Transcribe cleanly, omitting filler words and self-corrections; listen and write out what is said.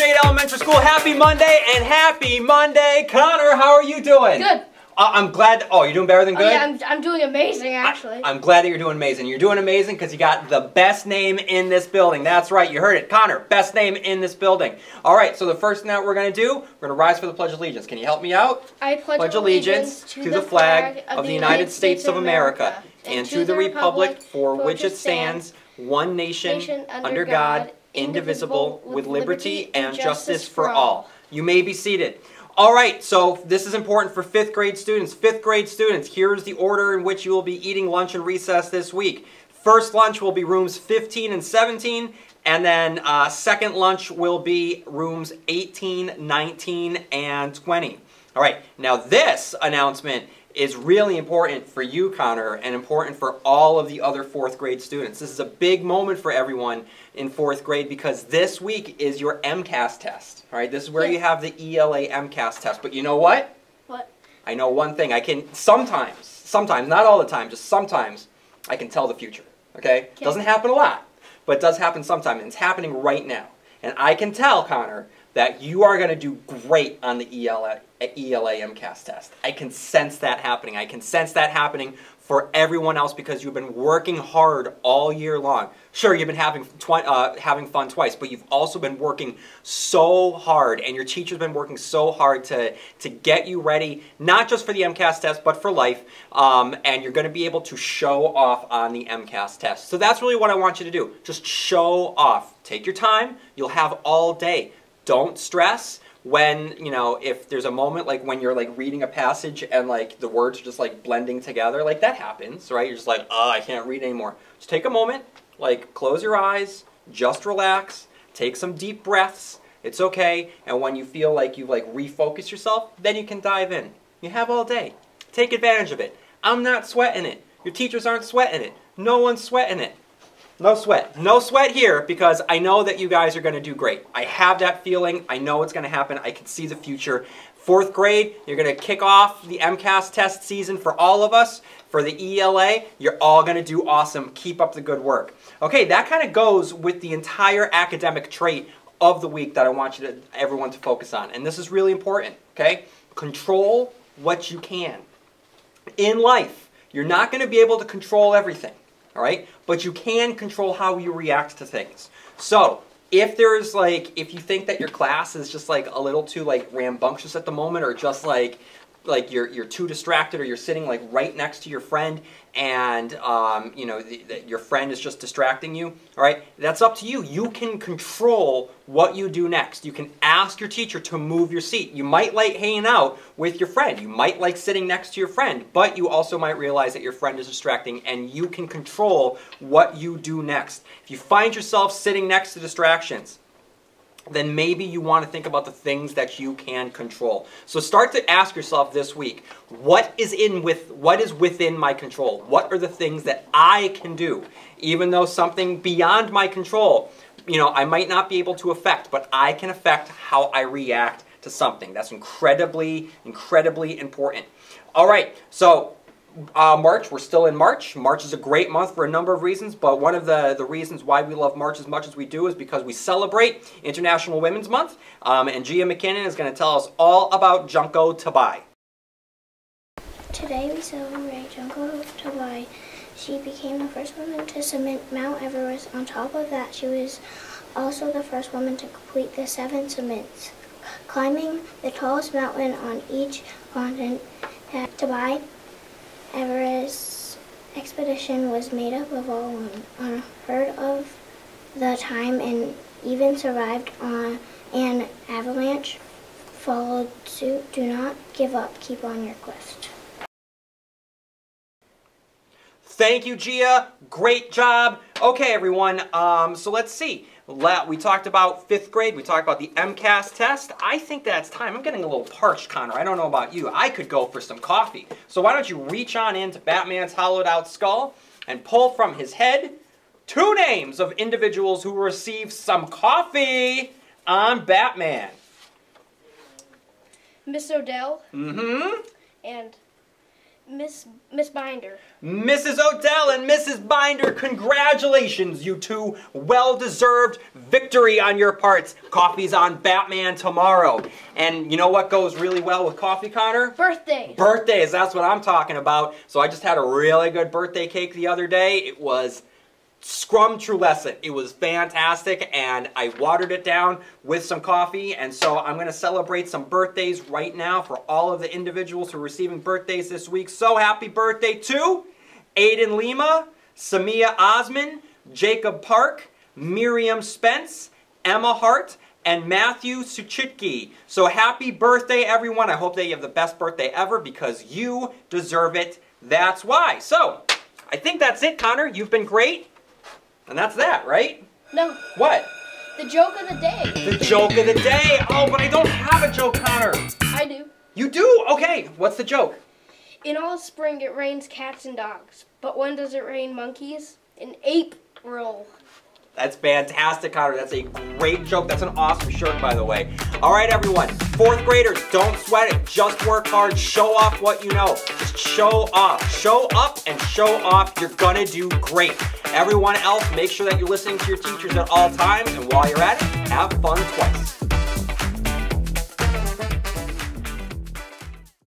State Elementary School. Happy Monday and happy Monday. Connor, how are you doing? Good. I'm glad. Oh, you're doing better than good? Oh, yeah, I'm doing amazing, actually. I'm glad that you're doing amazing. You're doing amazing because you got the best name in this building. That's right, you heard it. Connor, best name in this building. All right, so the first thing that we're going to do, we're going to rise for the Pledge of Allegiance. Can you help me out? I pledge allegiance to the flag of the United States of America and to the republic for which it stands, one nation, under God, indivisible, with liberty and justice for all. You may be seated. All right, so this is important for 5th grade students. 5th grade students, here's the order in which you will be eating lunch and recess this week. First lunch will be rooms 15 and 17, and then second lunch will be rooms 18, 19, and 20. All right, now this announcement is really important for you, Connor, and important for all of the other 4th grade students. This is a big moment for everyone in 4th grade because this week is your MCAS test. All right, this is where you have the ELA MCAS test. But you know what? What? I know one thing. I can sometimes, not all the time, just sometimes, I can tell the future. Okay? Doesn't happen a lot, but it does happen sometimes, and it's happening right now. And I can tell, Connor, that you are going to do great on the ELA MCAS test. I can sense that happening. I can sense that happening for everyone else because you've been working hard all year long. Sure, you've been having fun twice, but you've also been working so hard, and your teacher's been working so hard to get you ready, not just for the MCAS test, but for life, and you're going to be able to show off on the MCAS test. So that's really what I want you to do. Just show off. Take your time. You'll have all day. Don't stress when, you know, if there's a moment like when you're like reading a passage and like the words are just like blending together, like that happens, right? You're just like, oh, I can't read anymore. Just take a moment, like close your eyes, just relax, take some deep breaths. It's okay. And when you feel like you've like refocused yourself, then you can dive in. You have all day. Take advantage of it. I'm not sweating it. Your teachers aren't sweating it. No one's sweating it. No sweat. No sweat here because I know that you guys are going to do great. I have that feeling. I know it's going to happen. I can see the future. 4th grade, you're going to kick off the MCAS test season for all of us. For the ELA, you're all going to do awesome. Keep up the good work. Okay, that kind of goes with the entire academic trait of the week that I want everyone to focus on. And this is really important, okay? Control what you can. In life, you're not going to be able to control everything. All right? But you can control how you react to things. So, if there's like, if you think that your class is just like a little too like rambunctious at the moment or just like you're too distracted or you're sitting like right next to your friend and you know your friend is just distracting you, all right? That's up to you. You can control what you do next. You can ask your teacher to move your seat. You might like hanging out with your friend. You might like sitting next to your friend, but you also might realize that your friend is distracting and you can control what you do next. If you find yourself sitting next to distractions, then maybe you want to think about the things that you can control. So start to ask yourself this week, what is within my control? What are the things that I can do? Even though something beyond my control, you know, I might not be able to affect, but I can affect how I react to something. That's incredibly, incredibly important. All right, so March, we're still in March. March is a great month for a number of reasons, but one of the reasons why we love March as much as we do is because we celebrate International Women's Month, and Gia McKinnon is going to tell us all about Junko Tabei. Today we celebrate Junko Tabei. She became the first woman to summit Mount Everest. On top of that, she was also the first woman to complete the 7 summits, climbing the tallest mountain on each continent. Tabei Everest expedition was made up of all women, unheard of the time, and even survived on an avalanche. Followed suit. Do not give up. Keep on your quest. Thank you, Gia. Great job. Okay, everyone. So let's see. We talked about 5th grade. We talked about the MCAS test. I think that's time. I'm getting a little parched, Connor. I don't know about you. I could go for some coffee. So why don't you reach on into Batman's hollowed out skull and pull from his head 2 names of individuals who received some coffee on Batman. Miss Odell. Mm-hmm. And Miss Binder. Mrs. Odell and Mrs. Binder, congratulations, you two. Well-deserved victory on your parts. Coffee's on Batman tomorrow. And you know what goes really well with coffee, Connor? Birthdays. Birthdays, that's what I'm talking about. So I just had a really good birthday cake the other day. It was scrumtrulescent. It was fantastic, and I watered it down with some coffee, and so I'm going to celebrate some birthdays right now for all of the individuals who are receiving birthdays this week. So happy birthday to Aiden Lima, Samia Osman, Jacob Park, Miriam Spence, Emma Hart, and Matthew Suchitki. So happy birthday, everyone. I hope that you have the best birthday ever because you deserve it. That's why. So I think that's it, Connor. You've been great. And that's that, right? No. What? The joke of the day. The joke of the day. Oh, but I don't have a joke, Connor. I do. You do? Okay. What's the joke? In all spring it rains cats and dogs. But when does it rain monkeys? In April. That's fantastic, Connor. That's a great joke. That's an awesome shirt, by the way. All right, everyone. Fourth graders, don't sweat it. Just work hard. Show off what you know. Just show off. Show up and show off. You're going to do great. Everyone else, make sure that you're listening to your teachers at all times. And while you're at it, have fun twice.